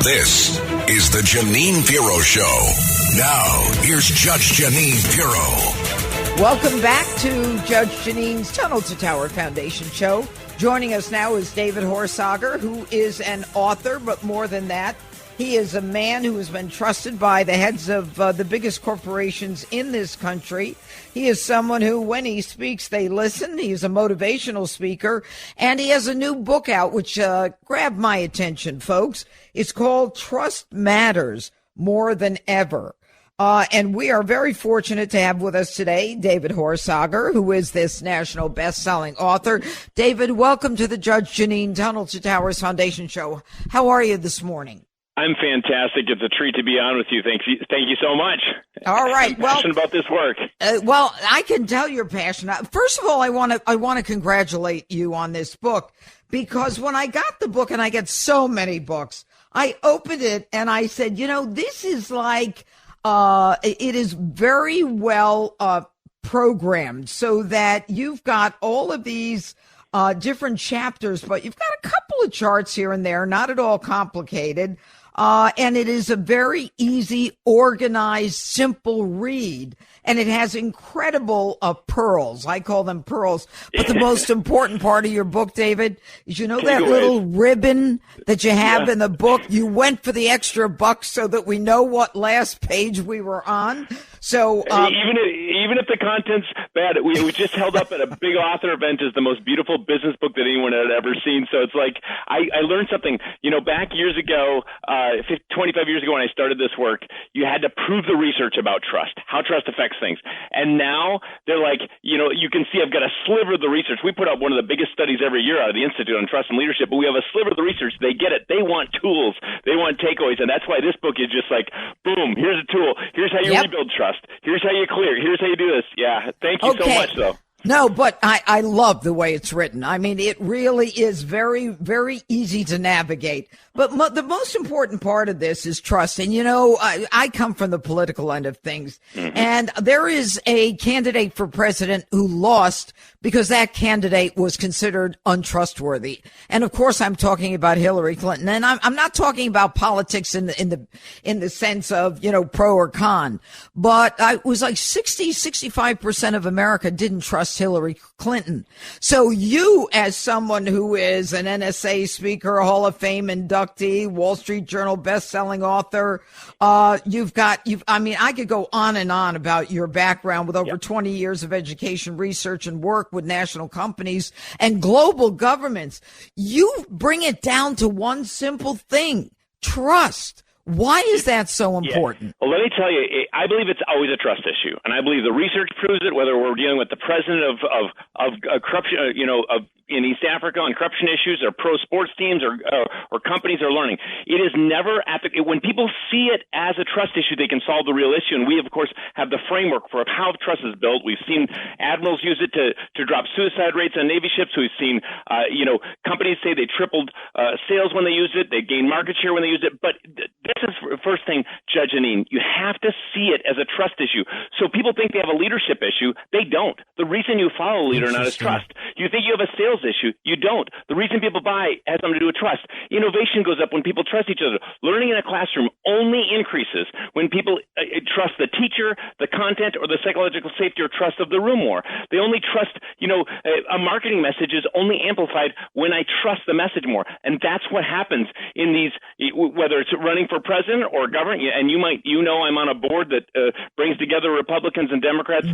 This is the Janine Pirro Show. Now, here's Judge Janine Pirro. Welcome back to Judge Janine's Tunnel to Tower Foundation show. Joining us now is David Horsager, who is an author, but more than that, he is a man who has been trusted by the heads of the biggest corporations in this country. He is someone who, when he speaks, they listen. He's a motivational speaker, and he has a new book out, which grabbed my attention, folks. It's called Trust Matters More Than Ever. And we are very fortunate to have with us today David Horsager, who is this national best-selling author. David, welcome to the Judge Janine Tunnel to Towers Foundation show. How are you this morning? I'm fantastic. It's a treat to be on with you. Thank you so much. All right. I'm passionate about this work. Well, I can tell you're passionate. First of all, I want to congratulate you on this book, because when I got the book, and I get so many books, I opened it and I said, this is like, it is very well programmed, so that you've got all of these different chapters, but you've got a couple of charts here and there, not at all complicated. And it is a very easy, organized, simple read. And it has incredible pearls. I call them pearls. But the most important part of your book, David, is that little ribbon that you have in the book? You went for the extra buck so that we know what last page we were on. So even if the content's bad, we just held up at a big author event as the most beautiful business book that anyone had ever seen. So it's like I learned something. Back years ago, 25 years ago when I started this work, you had to prove the research about trust, how trust affects things. And now they're like, you can see I've got a sliver of the research. We put out one of the biggest studies every year out of the Institute on Trust and Leadership, but we have a sliver of the research. They get it. They want tools. They want takeaways. And that's why this book is just like, boom, here's a tool. Here's how you rebuild trust. Here's how you clear. Here's how you do this. Yeah. Thank you so much, though. No, but I love the way it's written. I mean, it really is very, very easy to navigate. But the most important part of this is trust. And, I come from the political end of things. Mm-hmm. And there is a candidate for president who lost because that candidate was considered untrustworthy. And, of course, I'm talking about Hillary Clinton. And I'm not talking about politics in the sense of, pro or con. But it was like 65% of America didn't trust Hillary Clinton. So you, as someone who is an NSA speaker, Hall of Fame inductee, Wall Street Journal best-selling author, I could go on and on about your background with over 20 years of education, research, and work with national companies and global governments. You bring it down to one simple thing: trust. Why is that so important? Well, let me tell you, I believe it's always a trust issue, and I believe the research proves it. Whether we're dealing with the president of corruption, in East Africa on corruption issues, or pro sports teams, or companies are learning, it is never when people see it as a trust issue, they can solve the real issue. And we, of course, have the framework for how trust is built. We've seen admirals use it to drop suicide rates on Navy ships. We've seen companies say they tripled sales when they used it. They gained market share when they used it. But this is the first thing, Judge Janine. You have to see it as a trust issue. So people think they have a leadership issue. They don't. The reason you follow a leader not is trust. You think you have a sales issue. You don't. The reason people buy has something to do with trust. Innovation goes up when people trust each other. Learning in a classroom only increases when people trust the teacher, the content, or the psychological safety or trust of the room more. They only trust, a marketing message is only amplified when I trust the message more. And that's what happens in these, whether it's running for president or government. And I'm on a board that brings together Republicans and Democrats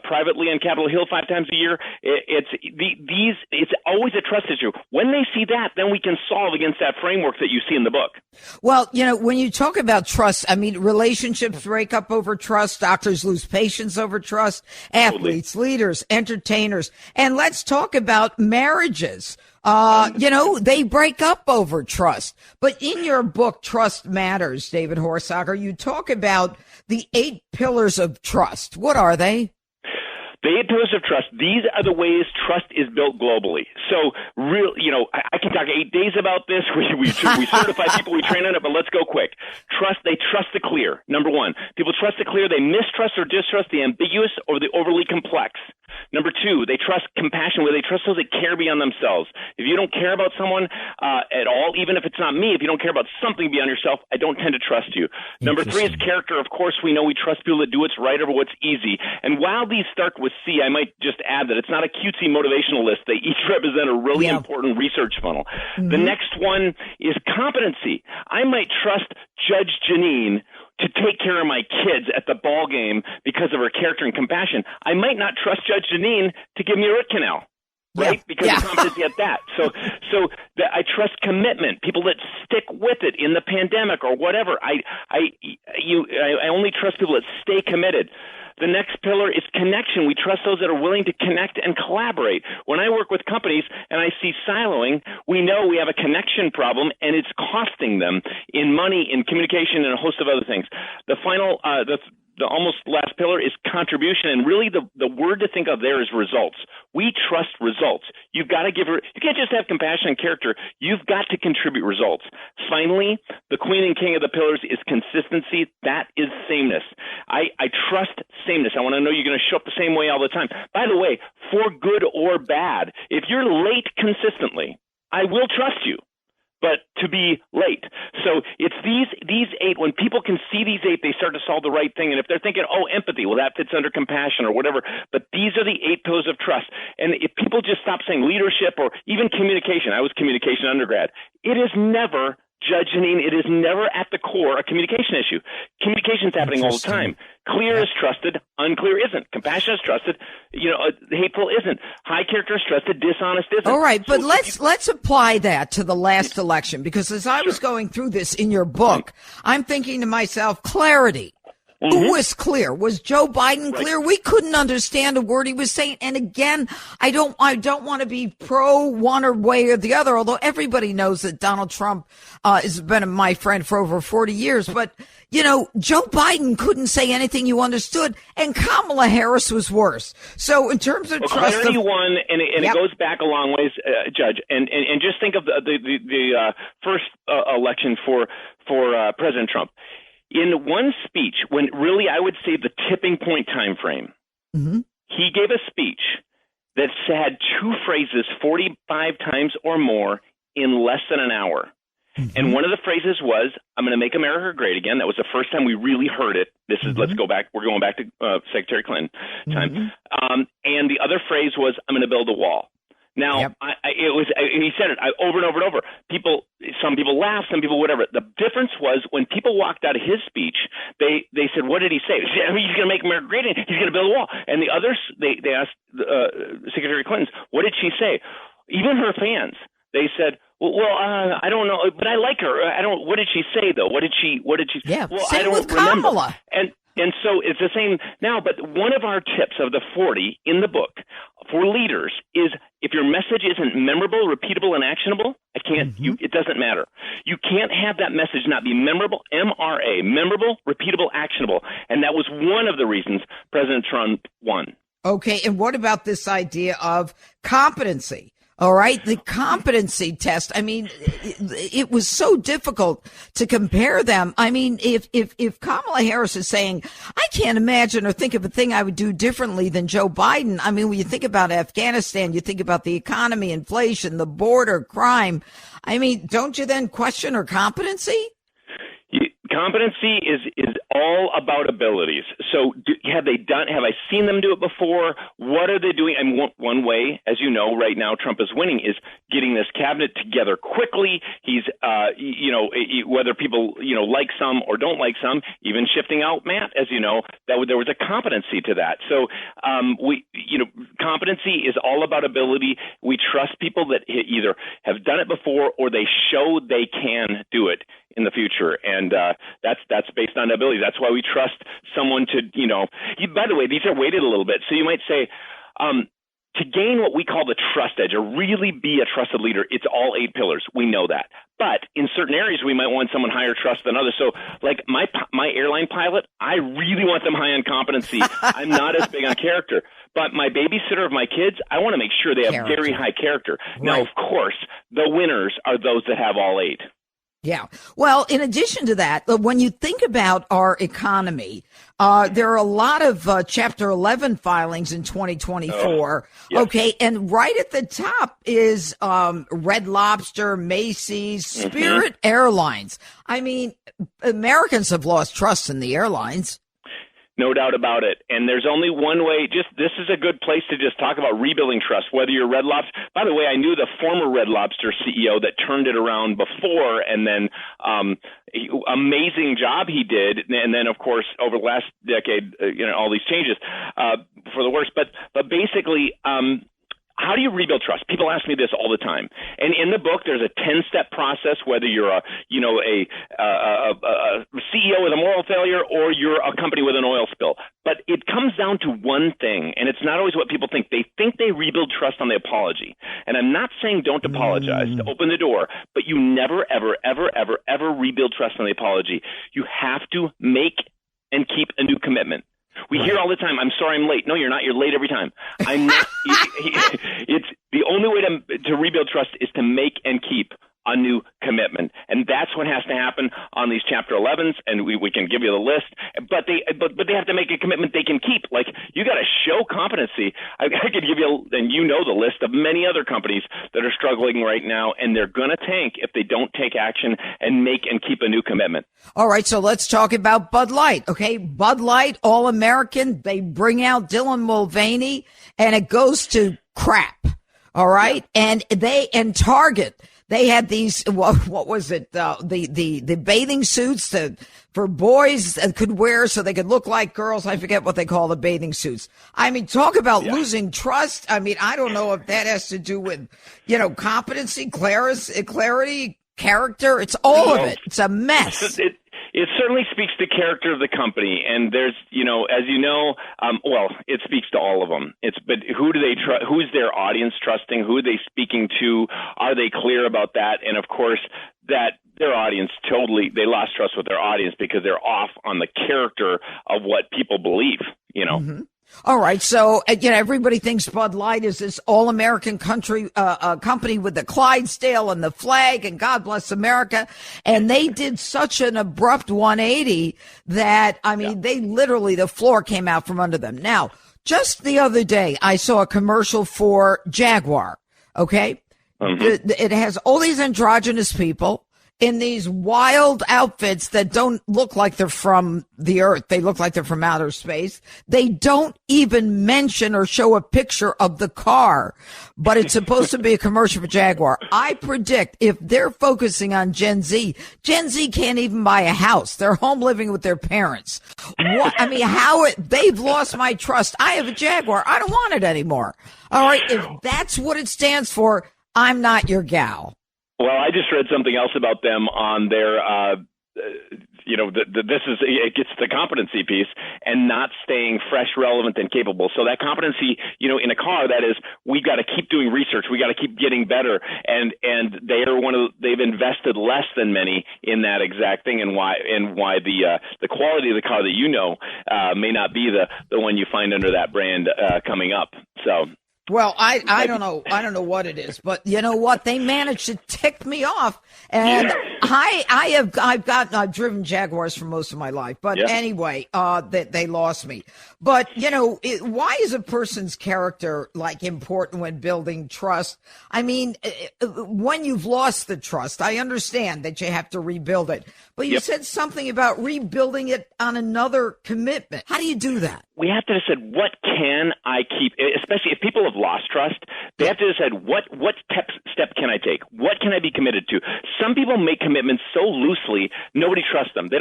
privately on Capitol Hill 5 times a year. It's always a trust issue. When they see that, then we can solve against that framework that you see in the book. Well, when you talk about trust, relationships break up over trust. Doctors lose patients over trust. Athletes, leaders, entertainers. And let's talk about marriages. They break up over trust. But in your book, Trust Matters, David Horsager, you talk about the 8 pillars of trust. What are they? The 8 pillars of trust, these are the ways trust is built globally. So, I can talk 8 days about this. We certify people, we train on it, but let's go quick. They trust the clear, number one. People trust the clear. They mistrust or distrust the ambiguous or the overly complex. Number two, they trust compassion, where they trust those that care beyond themselves. If you don't care about someone at all, even if it's not me, if you don't care about something beyond yourself, I don't tend to trust you. Number three is character. Of course, we know we trust people that do what's right over what's easy. And while these start with C, I might just add that it's not a cutesy motivational list. They each represent a really important research funnel. Mm-hmm. The next one is competency. I might trust Judge Janine to take care of my kids at the ball game because of her character and compassion. I might not trust Judge Janine to give me a root canal, right? Because of competency at that. So I trust commitment. People that stick with it in the pandemic or whatever. I only trust people that stay committed. The next pillar is connection. We trust those that are willing to connect and collaborate. When I work with companies and I see siloing, we know we have a connection problem, and it's costing them in money, in communication, and a host of other things. The final, the almost last pillar is contribution, and really the word to think of there is results. We trust results. You've got to you can't just have compassion and character. You've got to contribute results. Finally, the queen and king of the pillars is consistency. That is sameness. I trust sameness. I want to know you're going to show up the same way all the time. By the way, for good or bad, if you're late consistently, I will trust you. But to be late. So it's these 8, when people can see these 8, they start to solve the right thing. And if they're thinking, empathy, well, that fits under compassion or whatever. But these are the 8 pillars of trust. And if people just stop saying leadership or even communication, I was communication undergrad, it is never, Judge Janine, it is never at the core a communication issue. Communication is happening all the time. Clear is trusted, unclear isn't. Compassion is trusted, hateful isn't. High character is trusted, dishonest isn't. All right, but let's apply that to the last election, because as I was going through this in your book, I'm thinking to myself, clarity. Who was clear? Was Joe Biden clear? We couldn't understand a word he was saying. And again, I don't want to be pro one or way or the other, although everybody knows that Donald Trump has been my friend for over 40 years. But, Joe Biden couldn't say anything you understood, and Kamala Harris was worse. So in terms of trust, clarity won, and it goes back a long ways, Judge. And just think of the first election for President Trump. In one speech, when really I would say the tipping point time frame, he gave a speech that had 2 phrases 45 times or more in less than an hour. And one of the phrases was, I'm going to make America great again. That was the first time we really heard it. This is, let's go back. We're going back to Secretary Clinton time. And the other phrase was, I'm going to build a wall. Now, he said it over and over and over. Some people laughed, some people whatever. The difference was when people walked out of his speech, they said, what did he say? He said, he's going to make America great. He's going to build a wall. And the others, they asked Secretary Clinton, what did she say? Even her fans, they said, I don't know, but I like her. What did she say though? What did she? Yeah, well, same I don't with remember. Kamala. And so it's the same now, but one of our tips of the 40 in the book for leaders is if your message isn't memorable, repeatable, and actionable, it doesn't matter. You can't have that message not be memorable, MRA, memorable, repeatable, actionable. And that was one of the reasons President Trump won. Okay, and what about this idea of competency? All right. The competency test. I mean, it was so difficult to compare them. I mean, if Kamala Harris is saying, I can't imagine or think of a thing I would do differently than Joe Biden. I mean, when you think about Afghanistan, you think about the economy, inflation, the border, crime. I mean, don't you then question her competency? Competency is all about abilities. So have I seen them do it before? What are they doing? And one way, as you know, right now Trump is winning is getting this cabinet together quickly. He's, whether people, like some or don't like some, even shifting out Matt, as you know, there was a competency to that. So competency is all about ability. We trust people that either have done it before or they show they can do it in the future. And that's based on ability. That's why we trust someone to, by the way, these are weighted a little bit. So you might say, to gain what we call the trust edge, or really be a trusted leader, it's all 8 pillars. We know that. But in certain areas, we might want someone higher trust than others. So like my airline pilot, I really want them high on competency. I'm not as big on character. But my babysitter of my kids, I want to make sure they have very high character. Right. Now, of course, the winners are those that have all 8. Yeah. Well, in addition to that, when you think about our economy, there are a lot of Chapter 11 filings in 2024. Yes. Okay. And right at the top is Red Lobster, Macy's, Spirit Airlines. I mean, Americans have lost trust in the airlines. No doubt about it. And there's only one way. This is a good place to just talk about rebuilding trust, whether you're Red Lobster. By the way, I knew the former Red Lobster CEO that turned it around before, and then amazing job he did. And then, of course, over the last decade, all these changes for the worse. But basically, how do you rebuild trust? People ask me this all the time. And in the book, there's a 10-step process, whether you're a CEO with a moral failure or you're a company with an oil spill. But it comes down to one thing, and it's not always what people think. They think they rebuild trust on the apology. And I'm not saying don't apologize to open the door, but you never, ever, ever, ever, ever rebuild trust on the apology. You have to make and keep a new commitment. We hear all the time, I'm sorry I'm late. No, you're not. You're late every time. I'm not. It's the only way to rebuild trust is to make and keep a new commitment. And that's what has to happen on these Chapter 11s, and we can give you the list. But they have to make a commitment they can keep. Like, you got to show competency. I could give you, and the list of many other companies that are struggling right now, and they're going to tank if they don't take action and make and keep a new commitment. All right, so let's talk about Bud Light, okay? Bud Light, All-American, they bring out Dylan Mulvaney, and it goes to crap, all right? Yeah. And Target, they had these, what was it? The bathing suits for boys that could wear so they could look like girls. I forget what they call the bathing suits. I mean, talk about losing trust. I mean, I don't know if that has to do with, competency, clarity, character. It's all of it. It's a mess. It certainly speaks to character of the company, and there's, as it speaks to all of them. But who do they trust? Who's their audience trusting? Who are they speaking to? Are they clear about that? And of course, that their audience they lost trust with their audience because they're off on the character of what people believe. Mm-hmm. All right. So, everybody thinks Bud Light is this all-American company with the Clydesdale and the flag and God bless America. And they did such an abrupt 180 that, they literally, the floor came out from under them. Now, just the other day, I saw a commercial for Jaguar. Okay. Mm-hmm. It has all these androgynous people in these wild outfits that don't look like they're from the earth. They look like they're from outer space. They don't even mention or show a picture of the car, but it's supposed to be a commercial for Jaguar. I predict if they're focusing on Gen Z can't even buy a house. They're home living with their parents. They've lost my trust. I have a Jaguar. I don't want it anymore. All right. If that's what it stands for, I'm not your gal. Well, I just read something else about them on their, it gets the competency piece and not staying fresh, relevant, and capable. So that competency, in a car, that is, we got to keep doing research. We got to keep getting better. And they've invested less than many in that exact thing, and why the quality of the car that may not be the one you find under that brand coming up. So. Well, I don't know. I don't know what it is, but you know what? They managed to tick me off. And I've driven Jaguars for most of my life, but anyway, they lost me. But why is a person's character important when building trust? I mean, when you've lost the trust, I understand that you have to rebuild it, but you said something about rebuilding it on another commitment. How do you do that? We have to decide, what can I keep, especially if people have lost trust, they have to decide what step can I take? What can I be committed to? Some people make commitments so loosely, nobody trusts them. They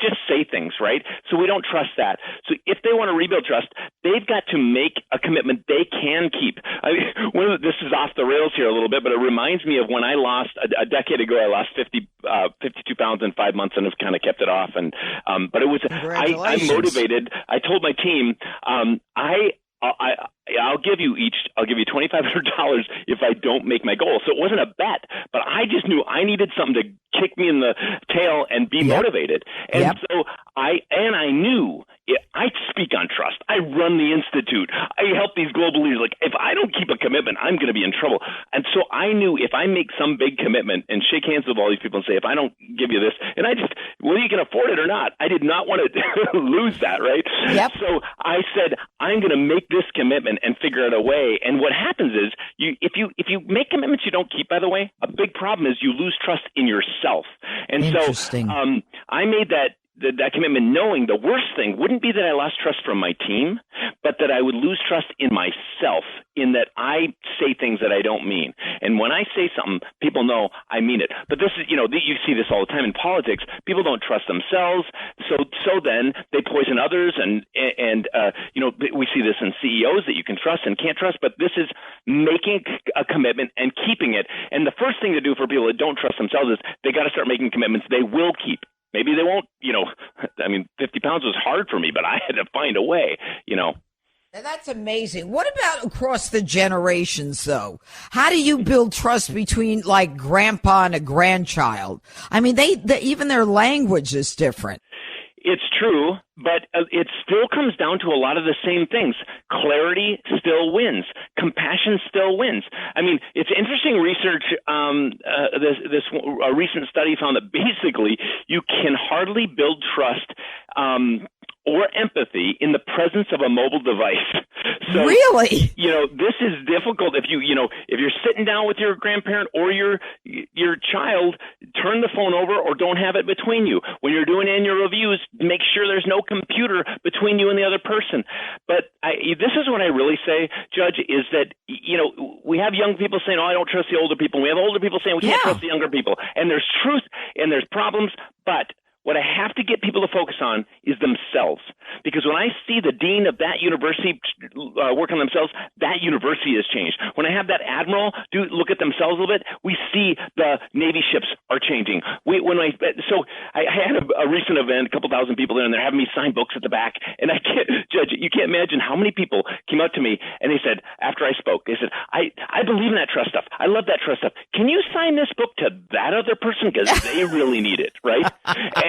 just say things, right? So we don't trust that. So if they want to rebuild trust, they've got to make a commitment they can keep. This is off the rails here a little bit, but it reminds me of when I lost, a decade ago, I lost 52 pounds in 5 months and have kind of kept it off. And but it was, I'm motivated. I told my team, I'll give you $2,500 if I don't make my goal. So it wasn't a bet, but I just knew I needed something to kick me in the tail and be motivated. And so I knew I speak on trust. I run the Institute. I help these global leaders. Like, if I don't keep a commitment, I'm going to be in trouble. And so I knew if I make some big commitment and shake hands with all these people and say, if I don't give you this, and whether you can afford it or not, I did not want to lose that, right? Yep. So I said, I'm going to make this commitment and figure out a way. And what happens is, if you make commitments you don't keep, by the way, a big problem is you lose trust in yourself. And so I made that commitment knowing the worst thing wouldn't be that I lost trust from my team, but that I would lose trust in myself, in that I say things that I don't mean. And when I say something, people know I mean it. But this is, you see this all the time in politics. People don't trust themselves. So then they poison others. And we see this in CEOs that you can trust and can't trust. But this is making a commitment and keeping it. And the first thing to do for people that don't trust themselves is they got to start making commitments they will keep. Maybe they won't, 50 pounds was hard for me, but I had to find a way, And that's amazing. What about across the generations, though? How do you build trust between, like, grandpa and a grandchild? I mean, even their language is different. It's true, but it still comes down to a lot of the same things. Clarity still wins. Compassion still wins. I mean, it's interesting research. This recent study found that basically you can hardly build trust or empathy in the presence of a mobile device. So, really? This is difficult. If you're sitting down with your grandparent or your child, turn the phone over or don't have it between you. When you're doing annual reviews, make sure there's no computer between you and the other person. But this is what I really say, Judge, is that, we have young people saying, I don't trust the older people. We have older people saying we can't trust the younger people. And there's truth and there's problems, but what I have to get people to focus on is themselves. Because when I see the dean of that university work on themselves, that university has changed. When I have that admiral look at themselves a little bit, we see the Navy ships are changing. So I had a recent event, a couple thousand people there, and they're having me sign books at the back. And Judge, you can't imagine how many people came up to me and they said, after I spoke, they said, I believe in that trust stuff. I love that trust stuff. Can you sign this book to that other person? Because they really need it, right?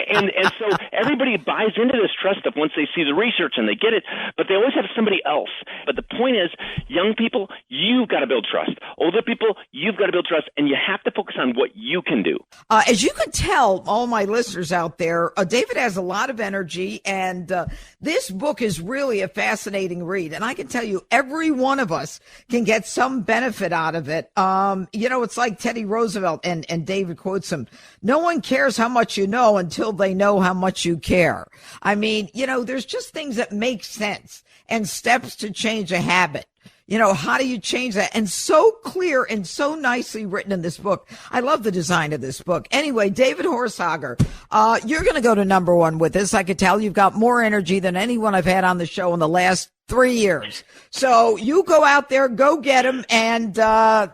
And so everybody buys into this trust stuff once they see the research and they get it, but they always have somebody else. But the point is, young people, you've got to build trust. Older people, you've got to build trust, and you have to focus on what you can do. As you can tell, all my listeners out there, David has a lot of energy, and this book is really a fascinating read. And I can tell you, every one of us can get some benefit out of it. It's like Teddy Roosevelt, and David quotes him, no one cares how much you know until they know how much you care. I mean, there's just things that make sense and steps to change a habit. How do you change that? And so clear and so nicely written in this book. I love the design of this book. Anyway, David Horsager, you're going to go to number one with this. I could tell you've got more energy than anyone I've had on the show in the last 3 years. So you go out there, go get them, and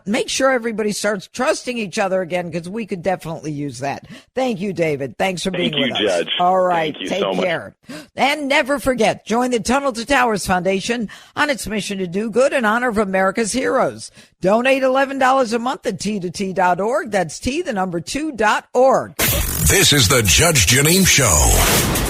make sure everybody starts trusting each other again, because we could definitely use that. Thank you, David. Thanks for being with us. Thank you, Judge. All right. Thank you Take so care. And never forget, join the Tunnel to Towers Foundation on its mission to do good in honor of America's heroes. Donate $11 a month at T2T.org. That's T2.org. This is the Judge Janine Show.